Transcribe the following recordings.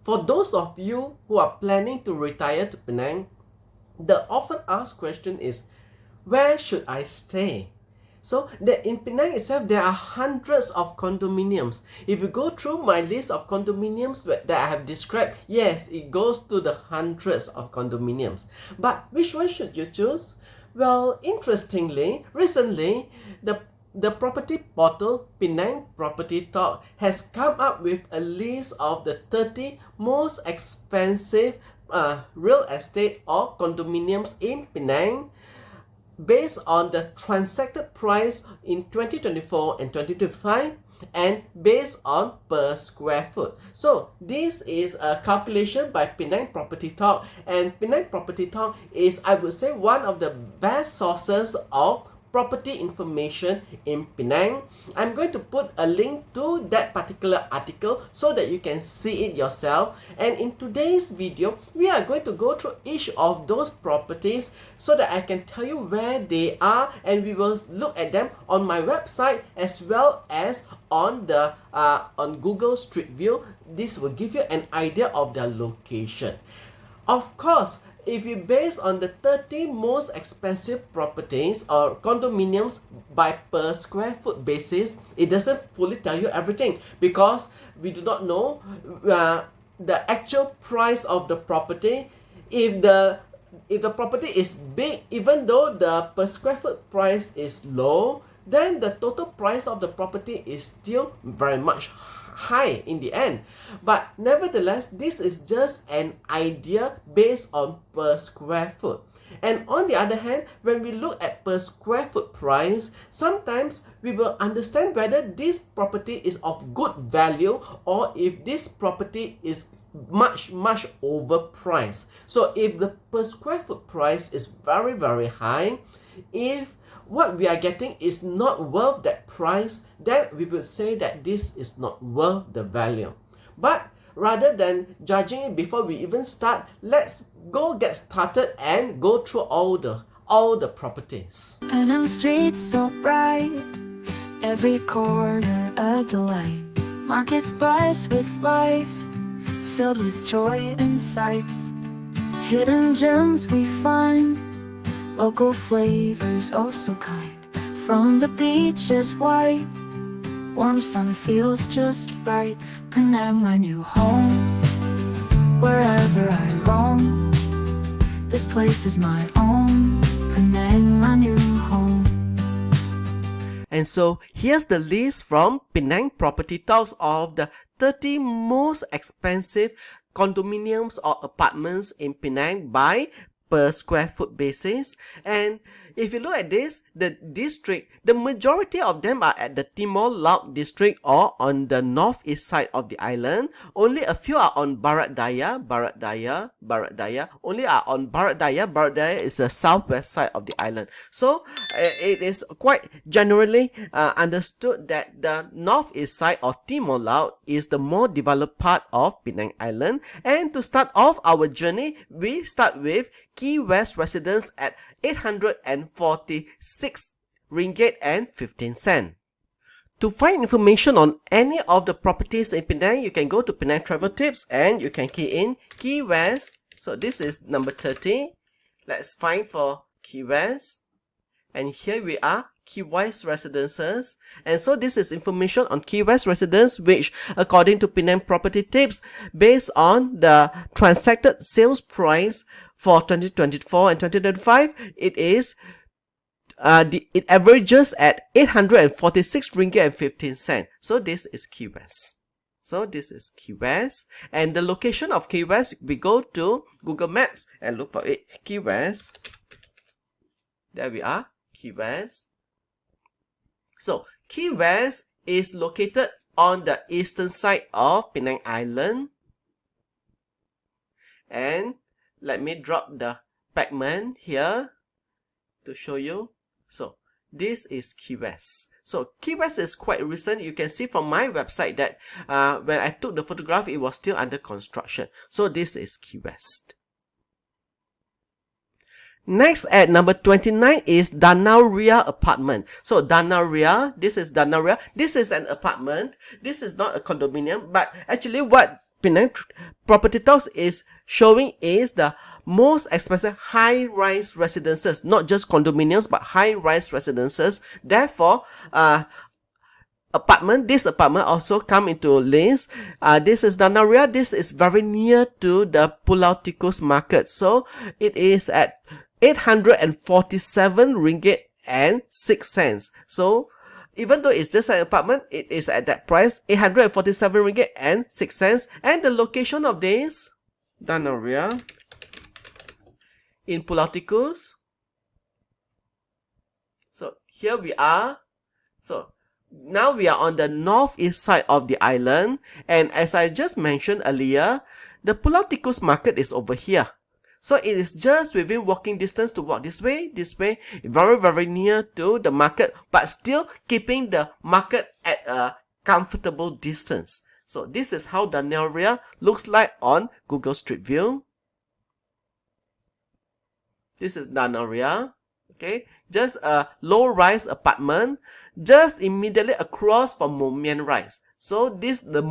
For those of you who are planning to retire to Penang, the often asked question is, where should I stay? So in Penang itself, there are hundreds of condominiums. If you go through my list of condominiums that I have described, yes, it goes to the hundreds of condominiums. But which one should you choose? Well, interestingly, recently, the property portal Penang Property Talk has come up with a list of the 30 most expensive real estate or condominiums in Penang based on the transacted price in 2024 and 2025 and based on per square foot. So this is a calculation by Penang Property Talk, and Penang Property Talk is, I would say, one of the best sources of property information in Penang. I'm going to put a link to that particular article so that you can see it yourself. And in today's video, we are going to go through each of those properties so that I can tell you where they are, and we will look at them on my website as well as on the on Google Street View. This will give you an idea of their location. Of course, if you base on the 30 most expensive properties or condominiums by per square foot basis, it doesn't fully tell you everything because we do not know the actual price of the property. If the property is big, even though the per square foot price is low, then the total price of the property is still very much high in the end. But nevertheless, this is just an idea based on per square foot. And on the other hand, when we look at per square foot price, sometimes we will understand whether this property is of good value or if this property is much overpriced. So if the per square foot price is very high, if what we are getting is not worth that price, then we will say that this is not worth the value. But rather than judging it before we even start, let's go get started and go through all the properties. Penang streets so bright, every corner a delight. Markets buzz with life, filled with joy and sights. Hidden gems we find, local flavors oh so kind. From the beaches white, warm sun feels just right. Penang my new home, wherever I roam, this place is my own. Penang my new home. And so here's the list from Penang Property Talks of the 30 most expensive condominiums or apartments in Penang by per square foot basis. And if you look at this, the district, the majority of them are at the Timor Laut district or on the northeast side of the island. Only a few are on Barat Daya. Only are on Barat Daya. Barat Daya is the southwest side of the island. So it is quite generally understood that the northeast side or Timor Laut is the more developed part of Penang Island. And to start off our journey, we start with QuayWest Residence at 846 ringgit and 15 cents. To find information on any of the properties in Penang, you can go to Penang Travel Tips and you can key in QuayWest. So this is number 30. Let's find for QuayWest. And here we are, QuayWest Residences. And so this is information on QuayWest Residence, which according to Penang Property Tips, based on the transacted sales price for 2024 and 2025, it is it averages at 846 ringgit and 15 cents. So this is QuayWest. So this is QuayWest, and the location of QuayWest, we go to Google Maps and look for it. QuayWest. There we are, QuayWest. So QuayWest is located on the eastern side of Penang Island, and let me drop the pavement here to show you. So this is QuayWest. So QuayWest is quite recent. You can see from my website that when I took the photograph, it was still under construction. So this is QuayWest. Next at number 29 is Danauria Apartment. So Danauria, this is Danauria. This is an apartment. This is not a condominium, but actually what Penang Property Talks is showing is the most expensive high-rise residences, not just condominiums but high-rise residences. Therefore, this apartment also come into list. This is Danauria. This is very near to the Pulau Tikus market, so it is at 847 ringgit and 6 cents. So even though it's just an apartment, it is at that price, 847 ringgit and 6 cents. And the location of this Danauria in Pulau Tikus. So here we are. So now we are on the northeast side of the island, and as I just mentioned earlier, the Pulau Tikus market is over here. So it is just within walking distance to walk this way, very, very near to the market, but still keeping the market at a comfortable distance. So this is how Danauria looks like on Google Street View. This is Danauria, okay? Just a low-rise apartment, just immediately across from Moulmein Rise. So the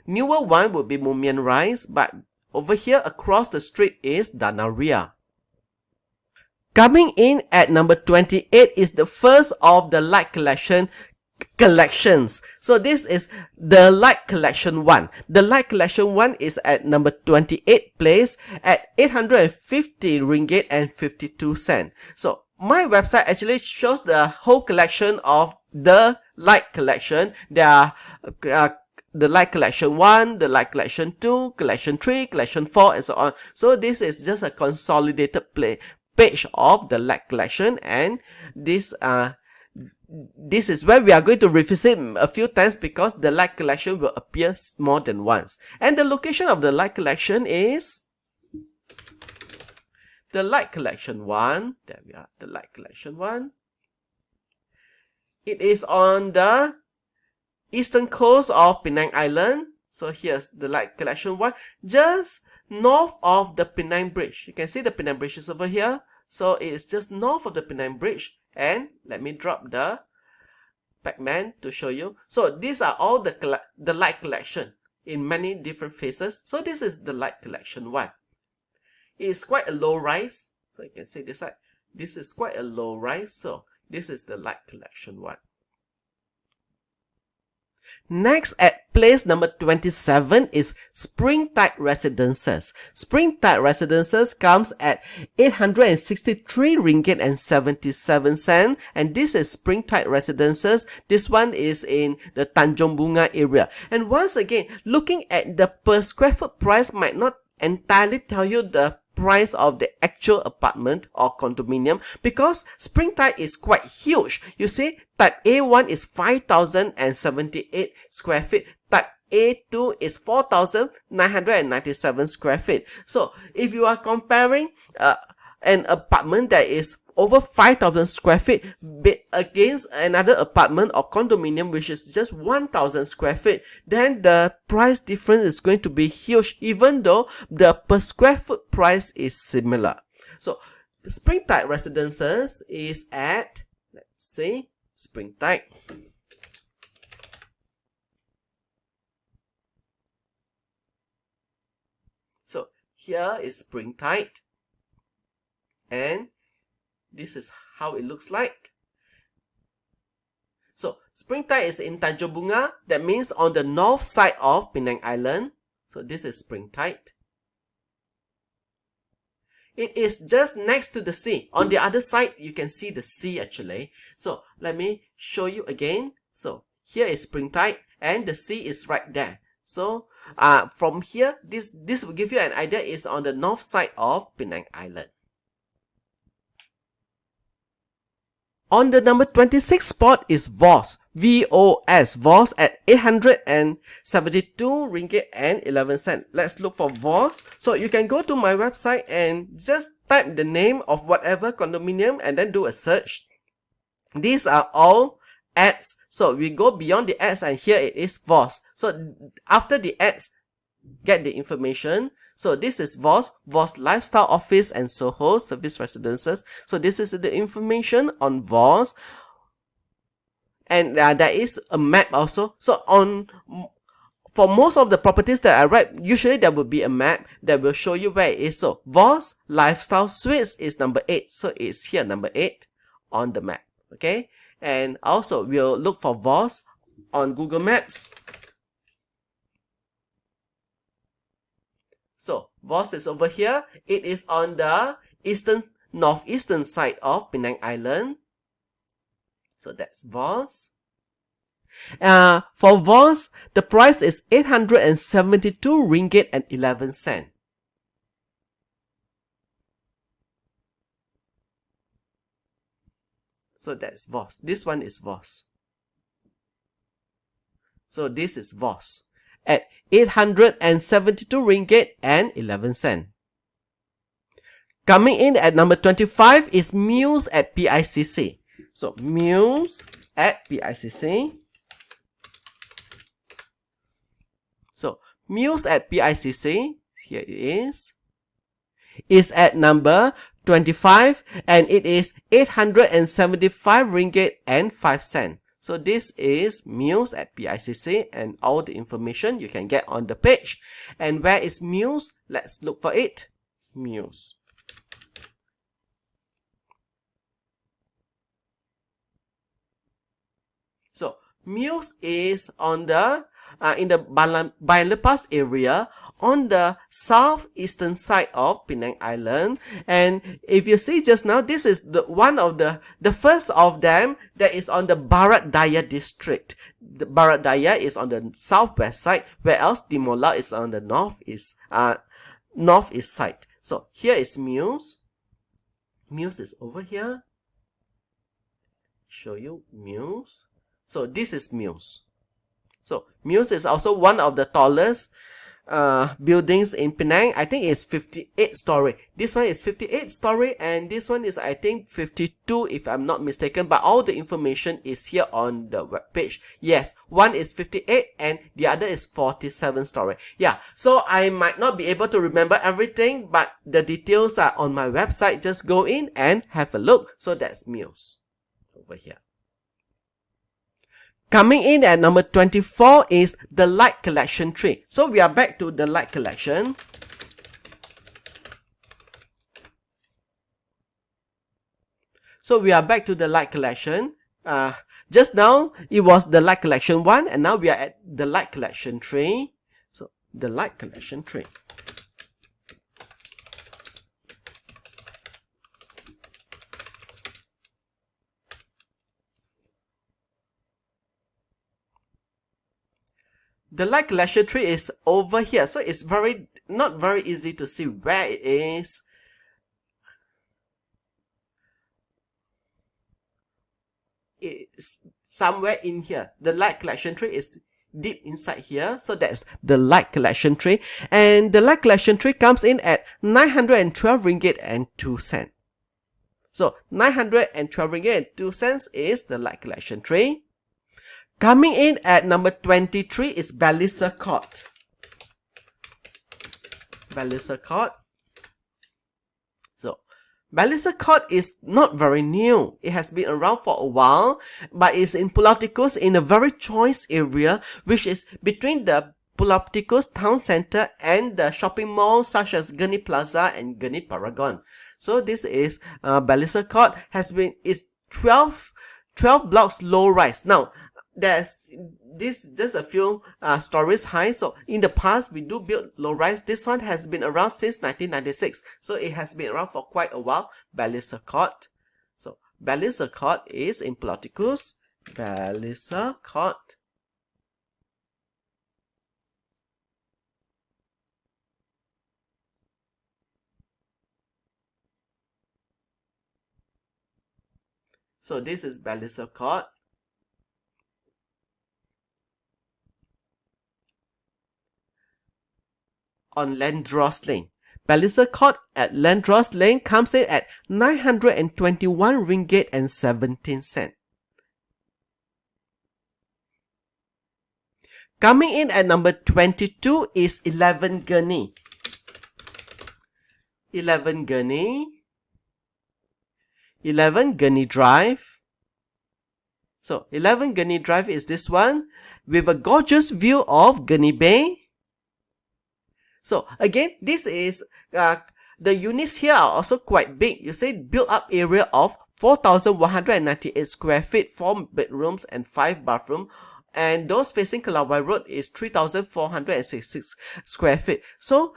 newer one would be Moulmein Rise, but over here across the street is Danauria. Coming in at number 28 is the first of the light collections. So this is the light collection 1. The light collection 1 is at number 28 place at 850 ringgit and 52 cents. So my website actually shows the whole collection of the light collection. There are the light collection 1, the light collection 2, collection 3, collection 4, and so on. So this is just a consolidated page of the light collection, and this is where we are going to revisit a few times because the light collection will appear more than once. And the location of the light collection is the light collection 1. There we are, the light collection 1. It is on the eastern coast of Penang Island. So here's the light collection 1, just north of the Penang Bridge. You can see the Penang Bridge is over here. So it is just north of the Penang Bridge. And let me drop the Pac-Man to show you. So these are all the light collection in many different phases. So this is the light collection 1. It is quite a low rise. So you can see this side. This is quite a low rise. So this is the light collection 1. Next at place number 27 is Springtide Residences. Springtide Residences comes at 863 ringgit and 77 cents, and this is Springtide Residences. This one is in the Tanjong Bunga area. And once again, looking at the per square foot price might not entirely tell you the price of the actual apartment or condominium, because Springtide is quite huge. You see, type A1 is 5,078 square feet. Type A2 is 4,997 square feet. So if you are comparing an apartment that is over 5,000 square feet against another apartment or condominium which is just 1,000 square feet, then the price difference is going to be huge, even though the per square foot price is similar. So the Springtide Residences is at, let's see, Springtide. So here is Springtide, and this is how it looks like. So Springtide is in Tanjong Bunga. That means on the north side of Penang Island. So this is Springtide. It is just next to the sea. On the other side, you can see the sea actually. So let me show you again. So here is Springtide, and the sea is right there. So from here, this will give you an idea. It's on the north side of Penang Island. On the number 26 spot is VOS. VOS at 872 ringgit and 11 cents. Let's look for VOS. So you can go to my website and just type the name of whatever condominium and then do a search. These are all ads. So we go beyond the ads, and here it is VOS. So after the ads, get the information. So this is VOS Lifestyle Office and Soho Service Residences. So this is the information on VOS. And there is a map also. So for most of the properties that I read, usually there will be a map that will show you where it is. So VOS Lifestyle Suites is number 8. So it's here, number 8 on the map. Okay. And also we'll look for VOS on Google Maps. So VOS is over here. It is on the northeastern side of Penang Island. So that's VOS. For VOS, the price is 872 ringgit and 11 cent. So that's VOS. This one is VOS. So this is VOS at 872 ringgit and 11 cent. Coming in at number 25 is MUZE at PICC. So MUZE at PICC. So MUZE at PICC, here it is at number 25 and it is 875 ringgit and 5 cent. So this is MUZE at PICC and all the information you can get on the page. And where is MUZE? Let's look for it. MUZE. So MUZE is on the in the Bailepas area on the southeastern side of Penang Island. And if you see just now, this is the one of the first of them that is on the Barat Daya district. The Barat Daya is on the southwest side, whereas Timola is on the northeast side. So here is MUZE. MUZE is over here. Show you MUZE. So this is MUZE. So MUZE is also one of the tallest buildings in Penang. I think it's 58 story. This one is 58 story and this one is I think 52 if I'm not mistaken, but all the information is here on the web page. Yes, one is 58 and the other is 47 story. Yeah, so I might not be able to remember everything, but the details are on my website. Just go in and have a look. So that's MUZE over here. Coming in at number 24 is the Light Collection Tree. So we are back to the Light Collection. So we are back to the Light Collection. Just now it was the Light Collection 1 and now we are at the Light Collection Tree. So the Light Collection Tree. The Light Collection Tree is over here, so it's not very easy to see where it is. It's somewhere in here. The Light Collection Tree is deep inside here, so that's the Light Collection Tree. And the Light Collection Tree comes in at 912 ringgit and 2 cents. So 912 ringgit and 2 cents is the Light Collection Tree. Coming in at number 23 is Bellisa Court. Bellisa Court. So, Bellisa Court is not very new. It has been around for a while, but it's in Pulau Tikus in a very choice area, which is between the Pulau Tikus town center and the shopping malls such as Gurney Plaza and Gurney Paragon. So this is Bellisa Court is 12 blocks low rise. Now, there's this just a few stories high. So in the past we do build low rise. This one has been around since 1996, so it has been around for quite a while. Bellisa Court. So Bellisa Court is in Pulau Tikus. Bellisa Court. So this is Bellisa Court. On Landros Lane. Bellisa Court at Landros Lane comes in at 921 ringgit and 17 cents. Coming in at number 22 is 11 Gurney. 11 Gurney. 11 Gurney Drive. So 11 Gurney Drive is this one. with a gorgeous view of Gurney Bay. So again, this is the units here are also quite big. You say built up area of 4,198 square feet, 4 bedrooms and 5 bathrooms. And those facing Kalawai Road is 3,466 square feet. So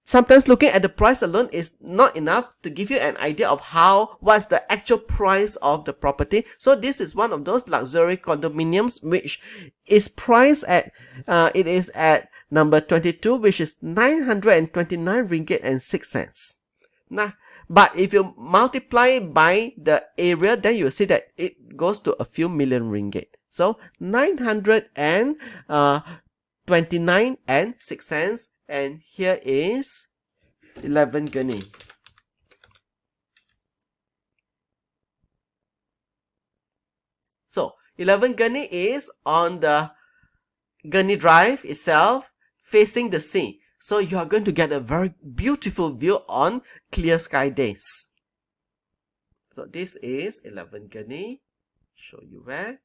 sometimes looking at the price alone is not enough to give you an idea of what's the actual price of the property. So this is one of those luxury condominiums which is priced at it is at number 22, which is 929 ringgit and 6 cents. Now, but if you multiply by the area, then you will see that it goes to a few million ringgit. So 929 and 6 cents. And here is 11 Gurney. So 11 Gurney is on the Gurney Drive itself, facing the sea. So you are going to get a very beautiful view on clear sky days. So this is 11 Gurney. Show you where.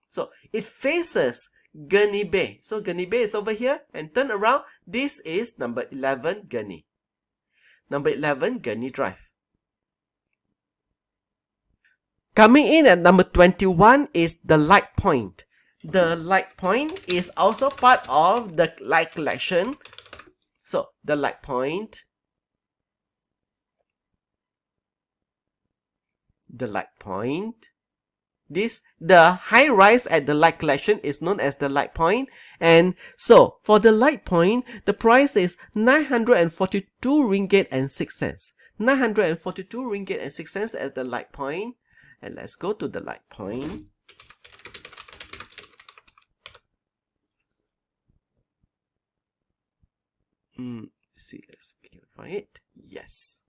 So it faces Gurney Bay. So Gurney Bay is over here, and turn around. This is number 11 Gurney. Number 11 Gurney Drive. Coming in at number 21 is the Light Point. The Light Point is also part of the Light Collection. So the Light Point. The Light Point. The high rise at the Light Collection is known as the Light Point. And so for the Light Point, the price is 942 ringgit and 6 cents. 942 ringgit and 6 cents at the Light Point. And let's go to the Light Point. See, let's we can find it. Yes.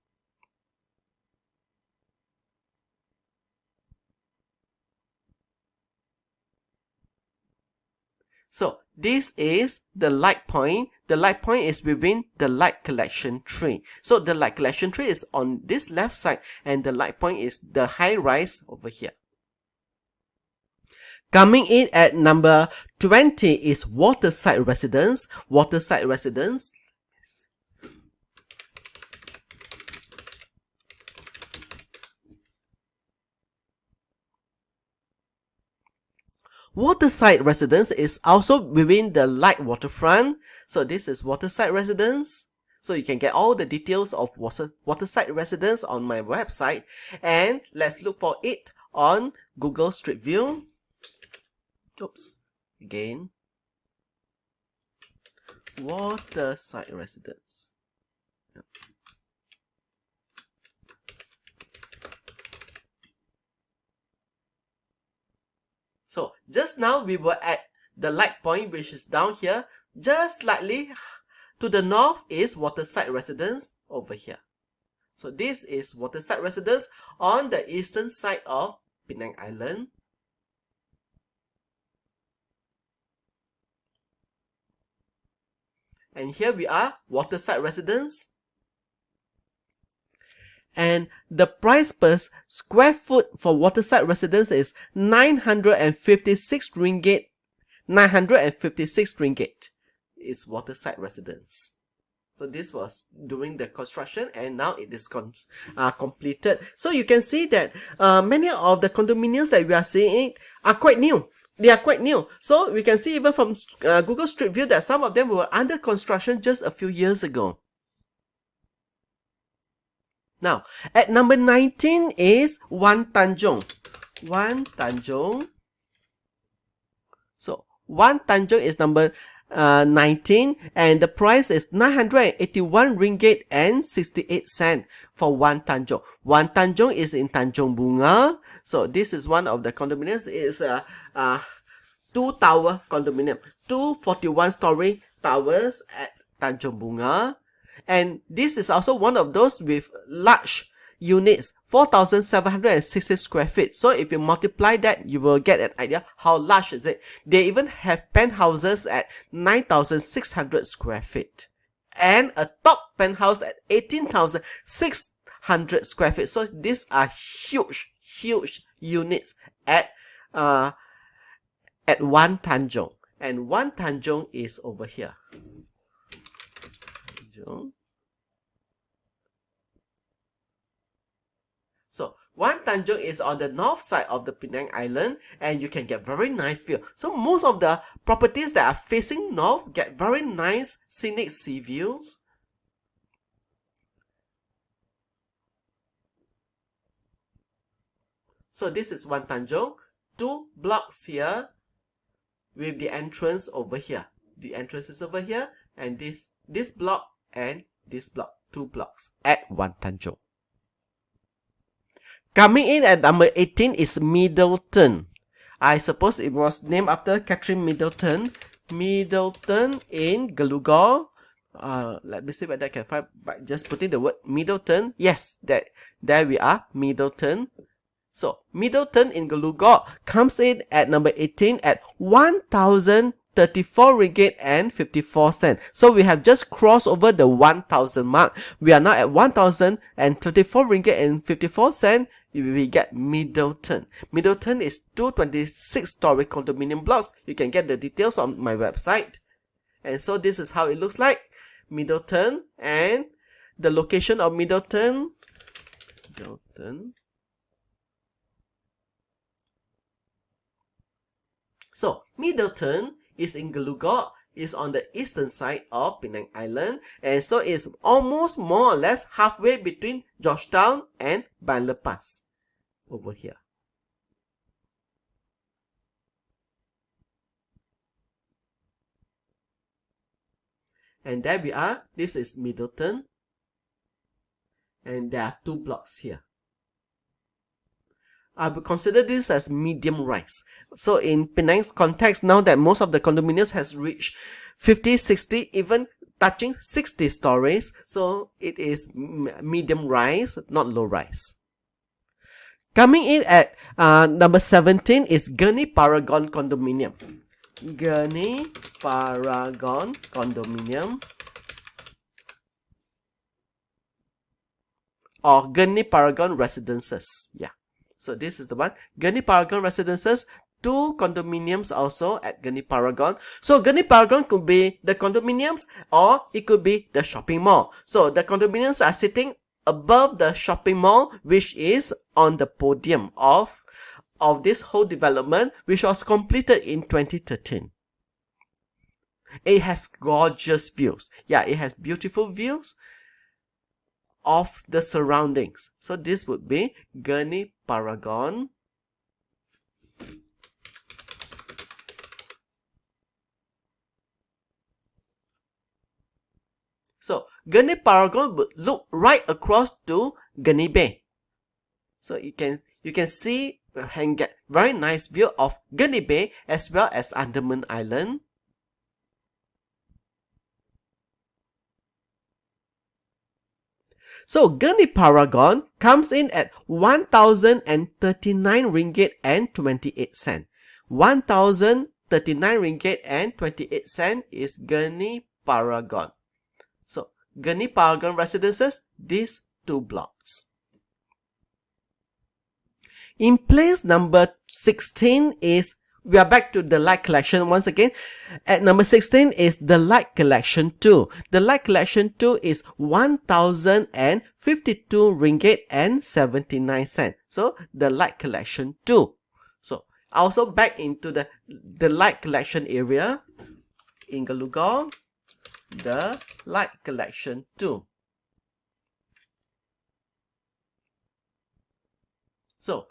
So this is the Light Point. The Light Point is within the Light Collection tree. So the Light Collection tree is on this left side, and the Light Point is the high rise over here. Coming in at number 20 is Waterside Residence. Waterside Residence. Waterside Residence is also within the Light Waterfront. So this is Waterside Residence. So you can get all the details of Waterside Residence on my website. And let's look for it on Google Street View. Oops. Again. Waterside Residence. So just now we were at the Light Point, which is down here. Just slightly to the north is Waterside Residence over here. So this is Waterside Residence on the eastern side of Penang Island. And here we are, Waterside Residence. And the price per square foot for Waterside Residence is 956 ringgit. 956 ringgit is Waterside Residence. So this was during the construction, and now it is completed. So you can see that many of the condominiums that we are seeing are quite new. They are quite new. So we can see even from Google Street View that some of them were under construction just a few years ago. Now, at number 19 is One Tanjong. One Tanjong. So, One Tanjong is number 19, and the price is 981 ringgit and 68 cents for One Tanjong. One Tanjong is in Tanjong Bunga. So, this is one of the condominiums. It is a 2-tower condominium. 2 41-story towers at Tanjong Bunga. And this is also one of those with large units, 4,760 square feet. So if you multiply that, you will get an idea how large is it. They even have penthouses at 9,600 square feet. And a top penthouse at 18,600 square feet. So these are huge units at at 1 Tanjong. And 1 Tanjong is over here. Tanjong. So 1 Tanjong is on the north side of the Penang Island, and you can get very nice view. So most of the properties that are facing north get very nice scenic sea views. So this is 1 Tanjong, 2 blocks here with the entrance over here. The entrance is over here, and this block and this block, 2 blocks at 1 Tanjong. Coming in at number 18 is Middleton. I suppose it was named after Catherine Middleton. Middleton in Gelugor. Let me see whether I can find by just putting the word Middleton. Yes, there we are, Middleton. So Middleton in Gelugor comes in at number 18 at 1,034 ringgit and 54 cents. So we have just crossed over the 1,000 mark. We are now at 1,034 ringgit and 54 cents. We get Middleton. Middleton is 2 26-story condominium blocks. You can get the details on my website. And so this is how it looks like. Middleton, and the location of Middleton. So Middleton is in Gelugor, is on the eastern side of Penang Island, and so it's almost more or less halfway between Georgetown and Ban Lepas over here. And there we are. This is Middleton, and there are 2 blocks here. I would consider this as medium rise. So in Penang's context, now that most of the condominiums has reached 50, 60, even touching 60 stories, so it is medium rise, not low rise. Coming in at number 17 is Gurney Paragon Condominium. Gurney Paragon Condominium, or Gurney Paragon Residences. Yeah. So this is the one. Gurney Paragon Residences, 2 condominiums also at Gurney Paragon. So Gurney Paragon could be the condominiums, or it could be the shopping mall. So the condominiums are sitting above the shopping mall, which is on the podium of this whole development, which was completed in 2013. It has gorgeous views. Yeah, it has beautiful views of the surroundings. So this would be Gurney Paragon. So Gurney Paragon would look right across to Gurney Bay. So you can see and get very nice view of Gurney Bay as well as Andaman Island. So Gurney Paragon comes in at 1,039 ringgit and 28 cents. 1,039 ringgit and 28 cents is Gurney Paragon. So Gurney Paragon Residences, these 2 blocks. In place number 16 is, we are back to the Light Collection once again. At number 16 is the Light Collection 2. The Light Collection 2 is 1,052 ringgit and 79 cents. So the Light Collection 2. So also back into the Light Collection area in Gelugor, the Light Collection 2. So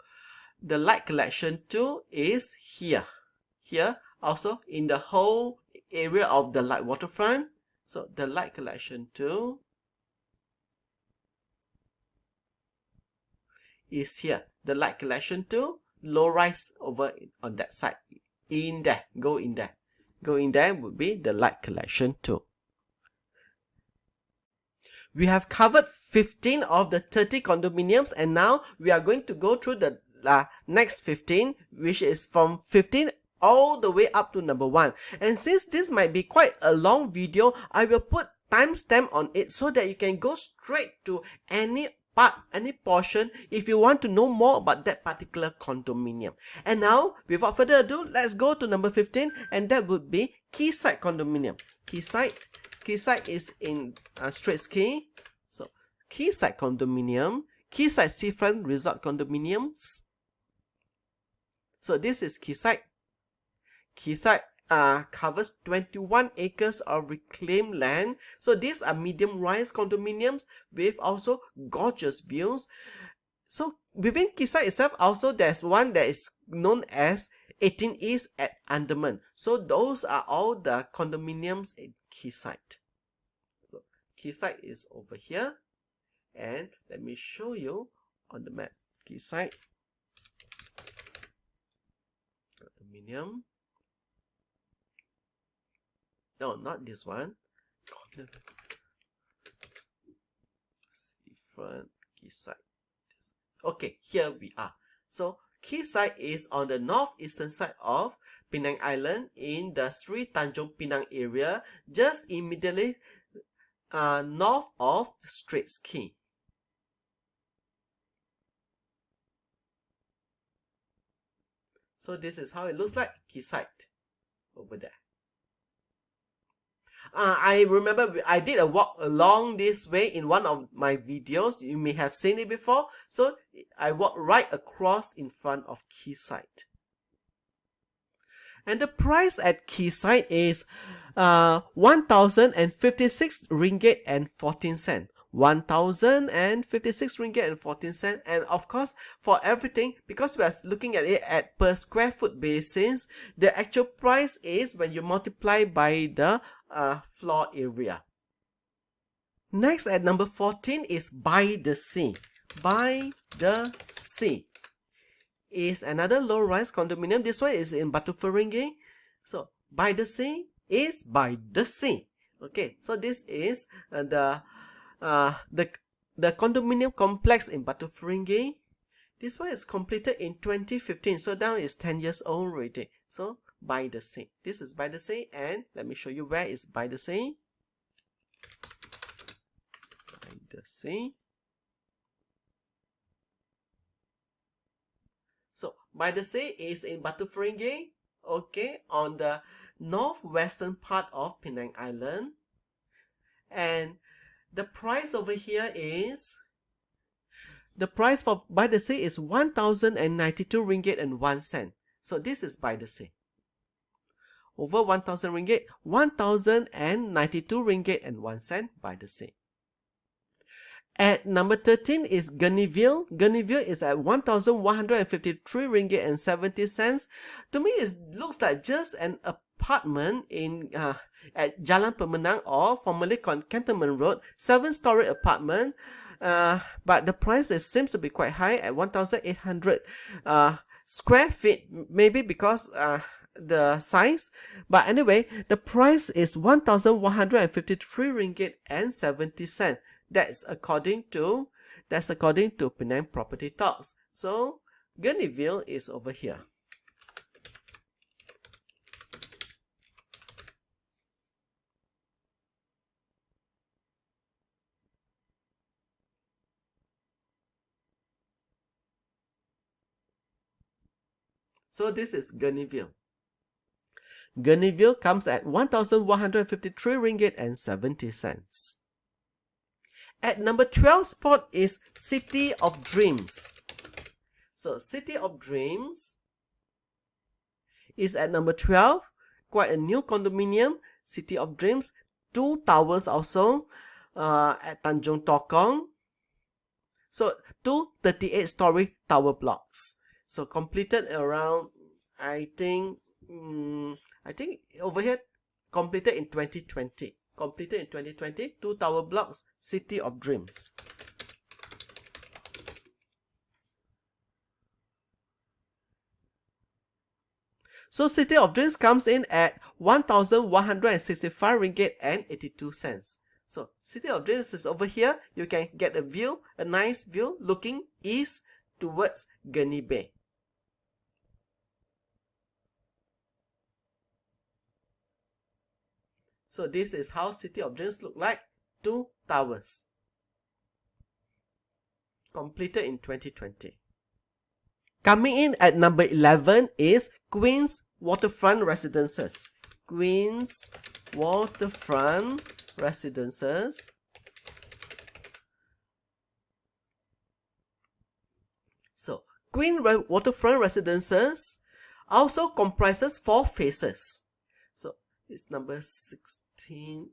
the Light Collection 2 is here. Here also in the whole area of the Light Waterfront. So the Light Collection 2 is here. The Light Collection 2, low rise over on that side. In there, go in there. Go in there would be the Light Collection 2. We have covered 15 of the 30 condominiums, and now we are going to go through the next 15, which is from 15 all the way up to number 1. And since this might be quite a long video, I will put timestamp on it so that you can go straight to any part, any portion, if you want to know more about that particular condominium. And now, without further ado, let's go to number 15, and that would be Quayside Condominium. Quayside is in Straits Quay. So, Quayside Condominium, Quayside Seafront Resort Condominiums. So, this is Quayside. Quayside covers 21 acres of reclaimed land. So these are medium-rise condominiums with also gorgeous views. So within Quayside itself, also there's one that is known as 18 East at Andaman. So those are all the condominiums in Quayside. So Quayside is over here, and let me show you on the map. Quayside condominium. No, not this one. Seafront, Quayside. Okay, here we are. So, Quayside is on the northeastern side of Penang Island in the Sri Tanjong Penang area, just immediately north of the Straits Quay. So, this is how it looks like, Quayside, over there. I remember I did a walk along this way in one of my videos. You may have seen it before. So I walked right across in front of Quayside. And the price at Quayside is 1,056 ringgit and 14 cent. 1,056 ringgit and 14 cent. And of course, for everything, because we are looking at it at per square foot basis, the actual price is when you multiply by the floor area. Next at number 14 is By the Sea. By the Sea is another low-rise condominium. This one is in Batu Ferringhi. So By the Sea is By the Sea. Okay, so this is the condominium complex in Batu Ferringhi. This one is completed in 2015. So now it's 10 years old already. So By the Sea. This is By the Sea, and let me show you where is By the Sea. By the Sea. So By the Sea is in Batu Ferringhi, okay, on the northwestern part of Penang Island. And the price over here is, the price for By the Sea is 1,092 ringgit and 1 cent. So this is By the Sea. Over 1,000 ringgit, 1,092 ringgit and 1 cent By the Sea. At number 13 is Gurney Ville. Gurney Ville is at 1,153 ringgit and 70 cents. To me, it looks like just an apartment in at Jalan Pemenang, or formerly Cantonment Road, 7-story apartment. But the price seems to be quite high at 1,800 square feet, maybe because the size. But anyway, the price is 1,153 ringgit and 70 cents. That's according to Penang Property Talks. So Gurney Ville is over here. So this is Gurney Ville. Gurney Ville comes at 1,153 ringgit and 70 cents. At number 12 spot is City of Dreams. So City of Dreams is at number 12. Quite a new condominium. City of Dreams. 2 towers also at Tanjong Tokong. So 2 38-story tower blocks. So completed around, I think over here, completed in 2020. 2 tower blocks, City of Dreams. So City of Dreams comes in at 1,165 ringgit and 82 cents. So City of Dreams is over here. You can get a view, a nice view looking east towards Gurney Bay. So this is how City of Dreams look like. 2 towers. completed in 2020. Coming in at number 11 is Queen's Waterfront Residences. Queen's Waterfront Residences. So, Waterfront Residences also comprises 4 phases. So, it's number 16.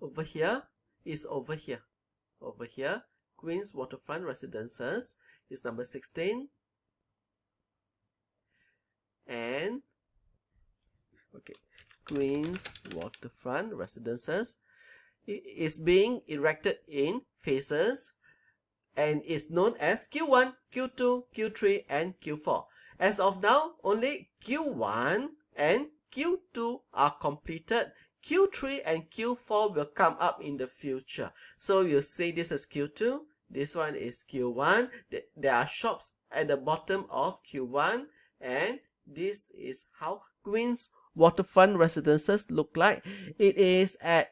Over here is over here. Over here, Queen's Waterfront Residences is number 16. And okay, Queen's Waterfront Residences is being erected in phases and is known as Q1, Q2, Q3 and Q4. As of now, only Q1 and Q2 are completed. Q3 and Q4 will come up in the future. So you see this is Q2, this one is Q1. There are shops at the bottom of Q1, and this is how Queen's Waterfront Residences look like. It is at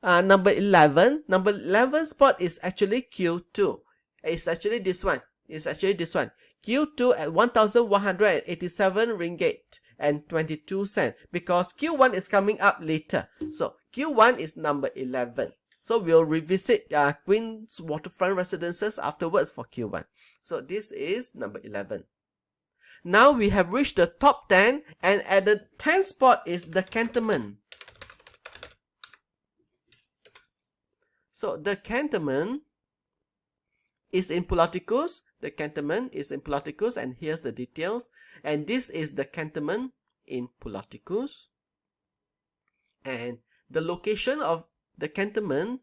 number 11. Number 11 spot is actually Q2. It's actually this one. Q2 at 1,187 ringgit and 22 cents, because Q1 is coming up later. So Q1 is number 11. So we'll revisit Queen's Waterfront Residences afterwards for Q1. So this is number 11. Now we have reached the top 10, and at the 10th spot is the Cantonment. So the Cantonment is in Pulau Tikus. The Cantonment is in Pulau Tikus, and here's the details. And this is the Cantonment in Pulau Tikus. And the location of the Cantonment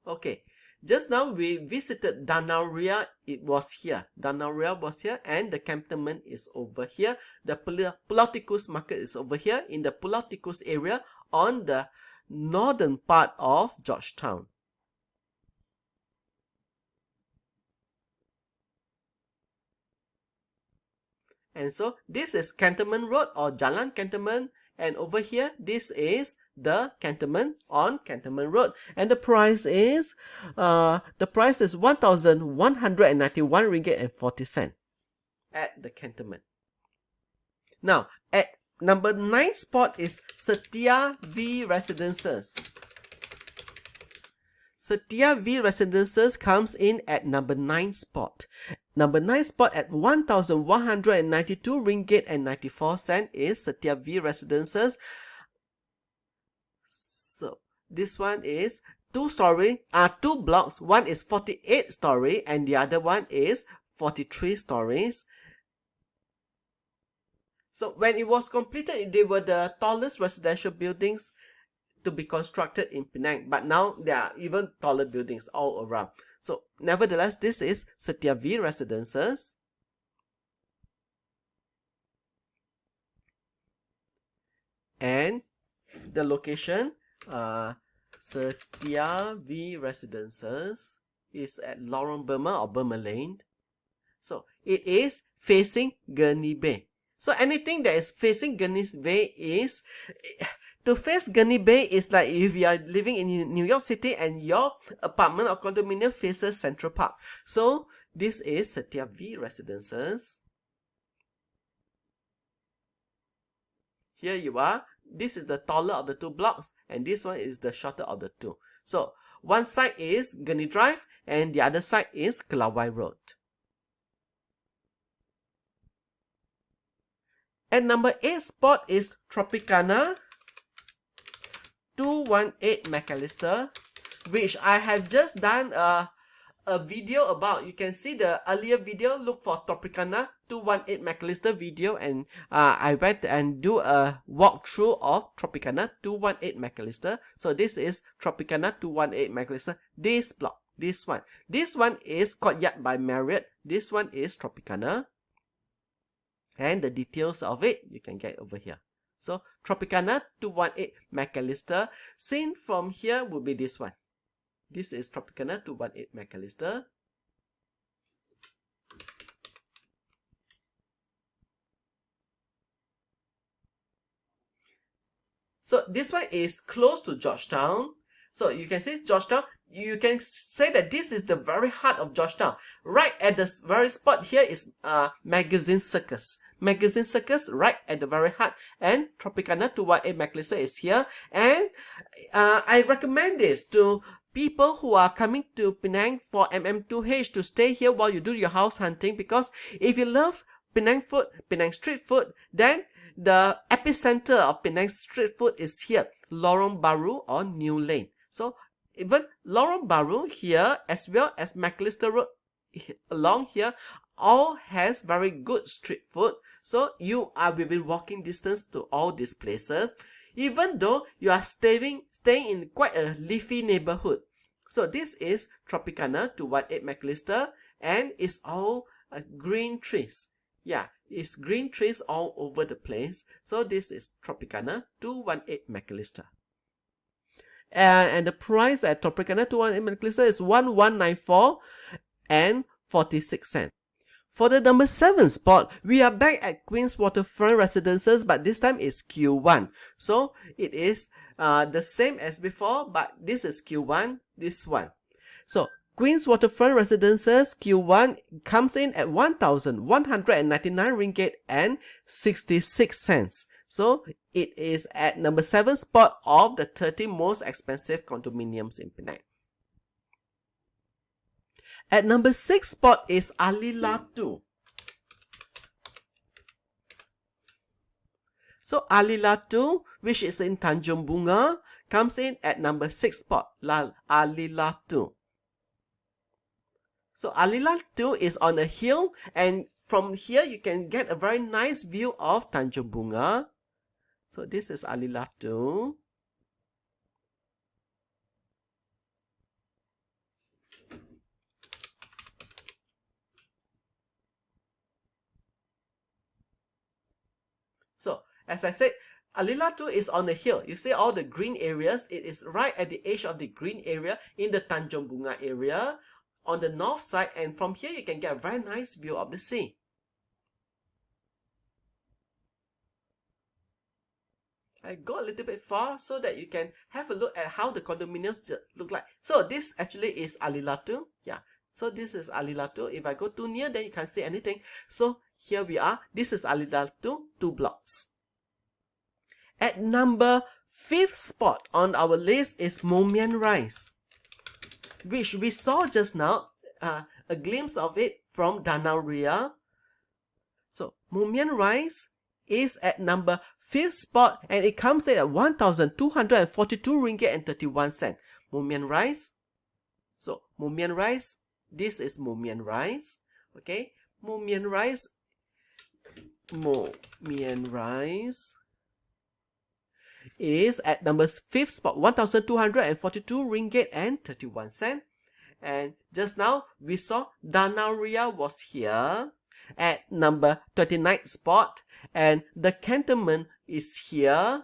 okay, just now we visited Danauria. It was here. Danauria was here, and the Cantonment is over here. The Pulau Tikus market is over here in the Pulau Tikus area on the northern part of Georgetown. And so this is Cantonment Road or Jalan Cantonment, and over here this is the Cantonment on Cantonment Road, and the price is 1,191 ringgit and 40 cents at the Cantonment. Now at number 9 spot is Setia V Residences. Setia V Residences comes in at number 9 spot. Number 9 spot at 1,192 ringgit and 94 cents is Setia V Residences. So this one is 2 blocks. One is 48 story and the other one is 43 stories. So when it was completed, they were the tallest residential buildings to be constructed in Penang, but now there are even taller buildings all around. So nevertheless, this is Setia V Residences. And the location, Setia V Residences is at Lorong Burma or Burma Lane. So it is facing Gurney Bay. So anything that is facing Gurney Bay is... To face Gurney Bay is like if you are living in New York City and your apartment or condominium faces Central Park. So this is Setia V Residences. Here you are. This is the taller of the 2 blocks and this one is the shorter of the 2. So one side is Gurney Drive and the other side is Kelawai Road. And number 8 spot is Tropicana 218 Macalister, which I have just done a video about. You can see the earlier video. Look for Tropicana 218 Macalister video, and I went and do a walkthrough of Tropicana 218 Macalister. So this is Tropicana 218 Macalister. This block, this one is Courtyard by Marriott. This one is Tropicana, and the details of it you can get over here. So Tropicana 218 Macalister, seen from here will be this one. This is Tropicana 218 Macalister. So this one is close to Georgetown. So you can see Georgetown. You can say that this is the very heart of Georgetown. Right at the very spot here is Magazine Circus. Magazine Circus right at the very heart. And Tropicana 218 Macalister is here. And I recommend this to people who are coming to Penang for MM2H to stay here while you do your house hunting, because if you love Penang food, Penang street food, then the epicenter of Penang street food is here, Lorong Baru or New Lane. So even Lorong Baru here as well as Macalister Road along here all has very good street food. So you are within walking distance to all these places, even though you are staying in quite a leafy neighborhood. So this is Tropicana 218 Macalister, and it's all green trees. Yeah, it's green trees all over the place. So this is Tropicana 218 Macalister. And the price at Tropicana 218 Macalister is 1194 and 46 cents. For the number 7 spot, we are back at Queen's Waterfront Residences, but this time it's Q1. So it is the same as before, but this is Q1, this one. So Queen's Waterfront Residences Q1 comes in at 1,199 ringgit and 66 cents. So it is at number 7 spot of the 30 most expensive condominiums in Penang. At number 6 spot is Alilatu. So Alilatu, which is in Tanjong Bunga, comes in at number 6 spot, Alilatu. So Alilatu is on a hill, and from here you can get a very nice view of Tanjong Bunga. So this is Alilatu. So, as I said, Alilatu is on the hill. You see all the green areas. It is right at the edge of the green area in the Tanjong Bunga area on the north side. And from here, you can get a very nice view of the sea. I go a little bit far so that you can have a look at how the condominiums look like. So, this actually is Alilatu. Yeah. So, this is Alilatu. If I go too near, then you can't see anything. So, here we are. This is Alilatu, 2 blocks. At number 5th spot on our list is Moulmein Rise, which we saw just now, a glimpse of it from Danauria. So Moulmein Rise is at number 5th spot, and it comes in at 1,242 ringgit and 31 cents. Moulmein Rise. So Moulmein Rise. This is Moulmein Rise. Okay, Moulmein Rise. Moulmein Rise is at number 5th spot, 1,242 ringgit and 31 cents. And just now we saw Danauria was here at number 29th spot, and the Cantonment is here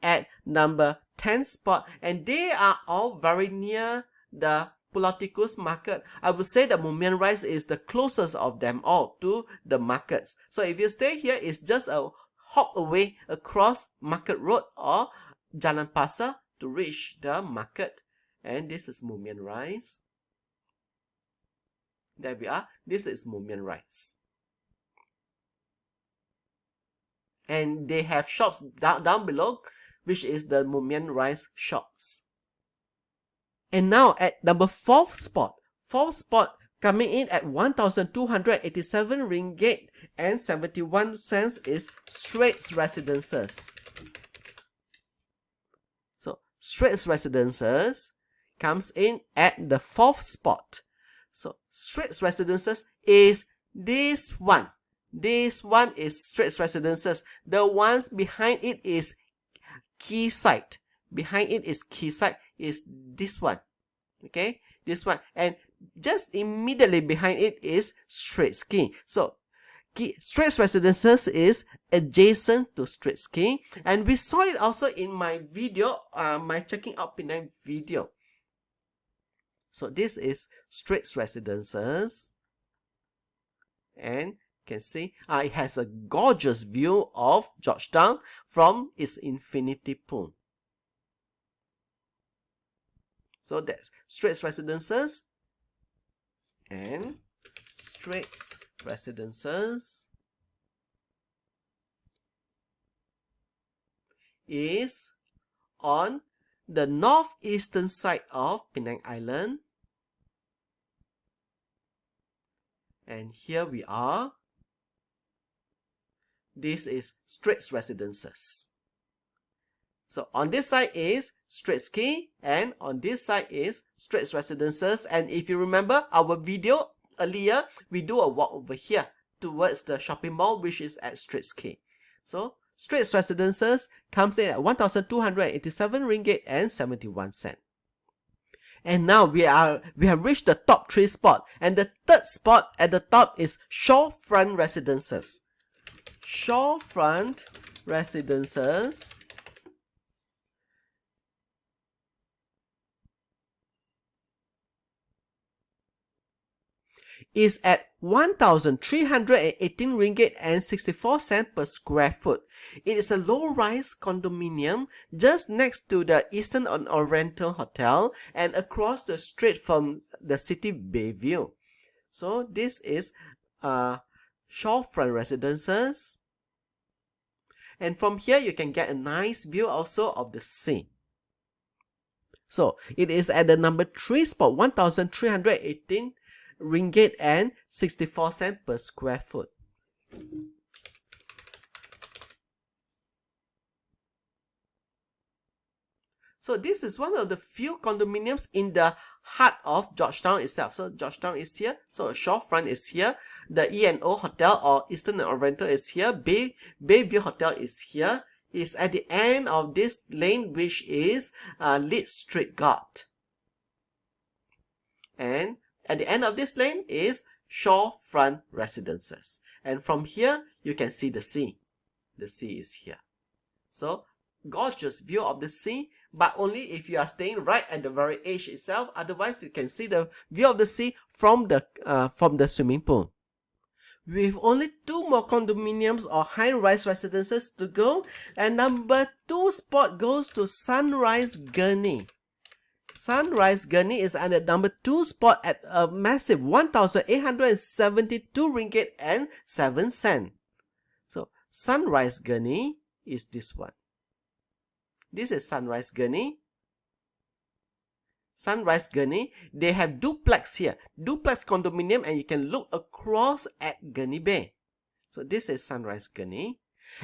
at number 10th spot, and they are all very near the Pulau Tikus market. I would say that Moulmein Rise is the closest of them all to the markets. So if you stay here, it's just a hop away across Market Road or Jalan Pasar to reach the market. And this is Moulmein Rise. There we are. This is Moulmein Rise. And they have shops down below, which is the Moulmein Rise shops. And now at number 4th spot. 4th spot coming in at 1,287 ringgit and 71 cents is Straits Residences. So Straits Residences comes in at the 4th spot. So Straits Residences is this one. This one is Straits Residences. The ones behind it is Quayside. Behind it is Quayside, is this one. Okay, this one. And just immediately behind it is Straits King. So Straits Residences is adjacent to Straits King, and we saw it also in my video, my checking out Penang video. So this is Straits Residences, and You can see it has a gorgeous view of Georgetown from its infinity pool. So that's Straits Residences and Straits Residences is on the northeastern side of Penang Island. And here we are. This is Straits Residences. So on this side is Straits Quay, and on this side is Straits Residences. And if you remember our video earlier, we do a walk over here towards the shopping mall, which is at Straits Quay. So Straits Residences comes in at 1,287 ringgit and 71 cents. And now we have reached the top 3 spot, and the third spot at the top is Shorefront Residences. Shorefront Residences is at 1,318 ringgit and 64 cents per square foot. It is a low-rise condominium just next to the Eastern and Oriental Hotel and across the street from the City Bayview. So this is Shorefront Residences. And from here you can get a nice view also of the sea. So it is at the number 3 spot, 1,318 ringgit and 64 cents per square foot. So this is one of the few condominiums in the heart of Georgetown itself. So Georgetown is here. So Shorefront is here. The E&O Hotel or Eastern and Oriental is here. Bayview Hotel is here. It's at the end of this lane, which is Lead Street Guard. And at the end of this lane is Shorefront Residences. And from here, you can see the sea. The sea is here. So, gorgeous view of the sea, but only if you are staying right at the very edge itself. Otherwise, you can see the view of the sea from the swimming pool. With only 2 more condominiums or high-rise residences to go, and number 2 spot goes to Sunrise Gurney. Sunrise Gurney is at the number 2 spot at a massive 1,872 ringgit and 7 cents. So Sunrise Gurney is this one. This is Sunrise Gurney. Sunrise Gurney, they have duplex here. Duplex condominium, and you can look across at Gurney Bay. So this is Sunrise Gurney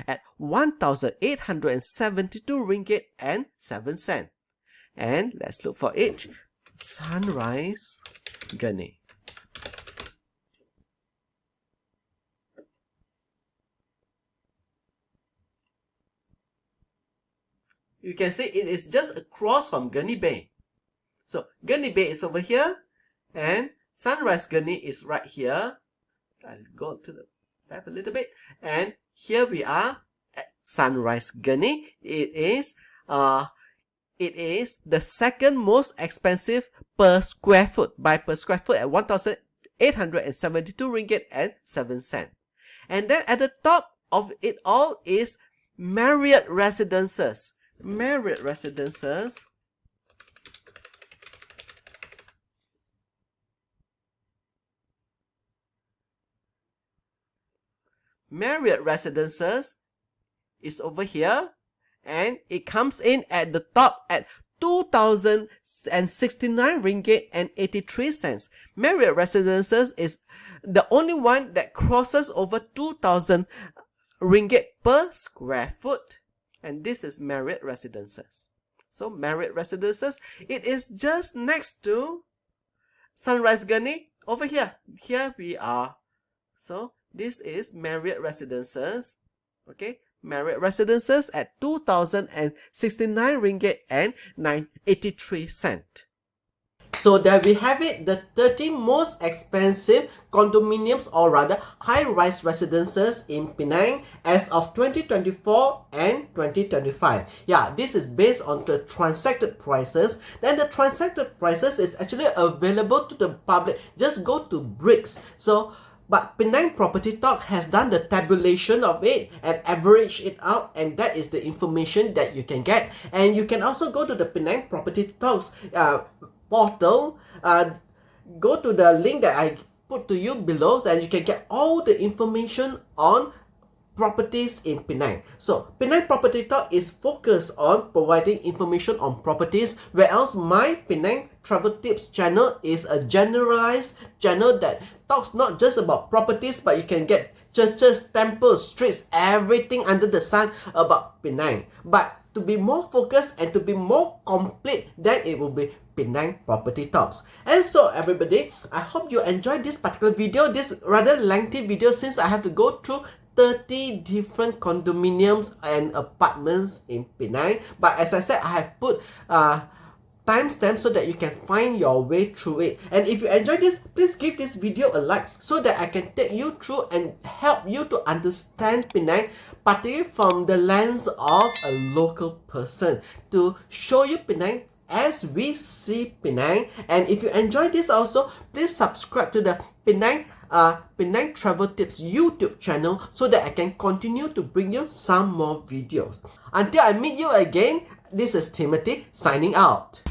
at 1,872 ringgit and 7 cents. And let's look for it. Sunrise Gurney. You can see it is just across from Gurney Bay. So Gurney Bay is over here and Sunrise Gurney is right here. I'll go to the back a little bit. And here we are at Sunrise Gurney. It is the second most expensive per square foot, at 1,872 ringgit and 7 cents. And then at the top of it all is Marriott Residences. Marriott Residences is over here, and it comes in at the top at 2,069 ringgit and 83 cents. Marriott Residences is the only one that crosses over 2,000 ringgit per square foot. And this is Marriott Residences. So Marriott Residences, it is just next to Sunrise Gurney over here. Here we are. So this is Marriott Residences. Okay, Marriott Residences at 2,069 ringgit and 83 cents. So there we have it, the 30 most expensive condominiums, or rather high-rise residences in Penang as of 2024 and 2025. Yeah, this is based on the transacted prices. Then the transacted prices is actually available to the public. Just go to Bricks. So But Penang Property Talk has done the tabulation of it and averaged it out, and that is the information that you can get. And you can also go to the Penang Property Talks portal, go to the link that I put to you below, and you can get all the information on properties in Penang. So Penang Property Talk is focused on providing information on properties, whereas my Penang Travel Tips channel is a generalized channel that talks not just about properties, but you can get churches, temples, streets, everything under the sun about Penang. But to be more focused and to be more complete, then it will be Penang Property Talks. And so everybody, I hope you enjoyed this particular video, this rather lengthy video, since I have to go through 30 different condominiums and apartments in Penang. But as I said, I have put timestamps so that you can find your way through it. And if you enjoyed this, please give this video a like so that I can take you through and help you to understand Penang, particularly from the lens of a local person, to show you Penang as we see Penang. And if you enjoyed this also, please subscribe to the Penang Travel Tips YouTube channel so that I can continue to bring you some more videos. Until I meet you again, this is Timothy signing out.